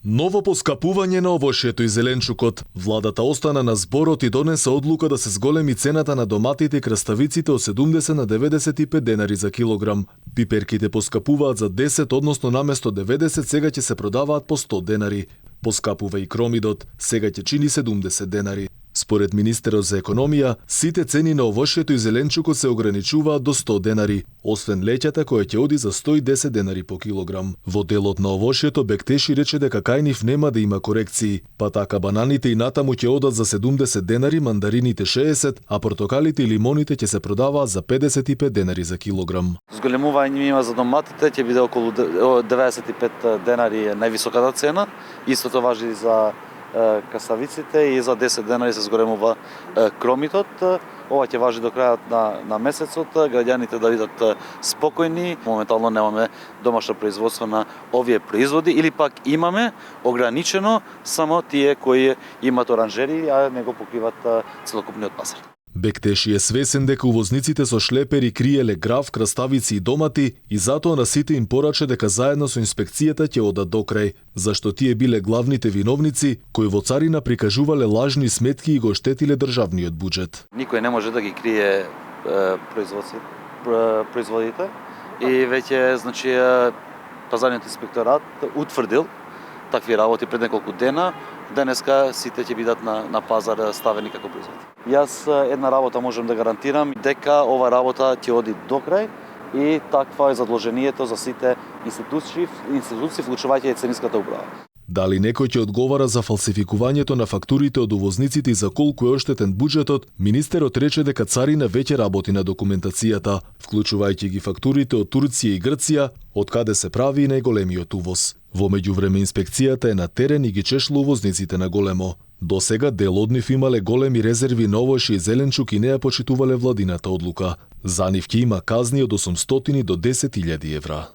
Ново поскапување на овошјето и зеленчукот. Владата остана на зборот и донесе одлука да се зголеми цената на доматите и краставиците од 70 на 95 денари за килограм. Пиперките поскапуваат за 10, односно наместо 90 сега ќе се продаваат по 100 денари. Поскапува и кромидот, сега ќе чини 70 денари. Според министерот за економија, сите цени на овошјето и зеленчукот се ограничуваат до 100 денари, освен леќата која ќе оди за 110 денари по килограм. Во делот на овошјето Бектеши рече дека кај нив нема да има корекции, па така бананите и натаму ќе одат за 70 денари, мандарините 60, а портокалите и лимоните ќе се продаваат за 55 денари за килограм. Зголемување има за доматите, ќе биде околу 95 денари највисоката цена. Истото важи за касавиците и за 10 денари се зголемува кромитот. Ова ќе важи до крајот на месецот, граѓаните да бидат спокојни. Моментално немаме домашно производство на овие производи или пак имаме ограничено само тие кои имат оранжери, а не го покриват целокупниот пазар. Бектеши е свесен дека увозниците со шлепери криеле граф, краставици и домати и затоа на сите им порача дека заедно со инспекцијата ќе одат до крај, зашто тие биле главните виновници кои во царина прикажувале лажни сметки и го штетиле државниот буџет. Никој не може да ги крие производите и веќе пазарниот инспекторат утврдил такви работи пред неколку дена. Денеска сите ќе бидат на пазар ставени како производи. Јас една работа можам да гарантирам, дека ова работа ќе оди до крај и таква е задолжението за сите институции, вклучувајќи и царинската управа. Дали некој ќе одговара за фалсификувањето на фактурите од увозниците и за колку е оштетен буџетот, министерот рече дека царина веќе работи на документацијата, вклучувајќи ги фактурите од Турција и Грција, од каде се прави и најголемиот увоз. Во меѓувреме инспекцијата е на терен и ги чешла увозниците на големо. До сега дел од нив имале големи резерви на овошје и зеленчук и не ја почитувале владината одлука. За нив ќе има казни од 800 до 10.000 евра.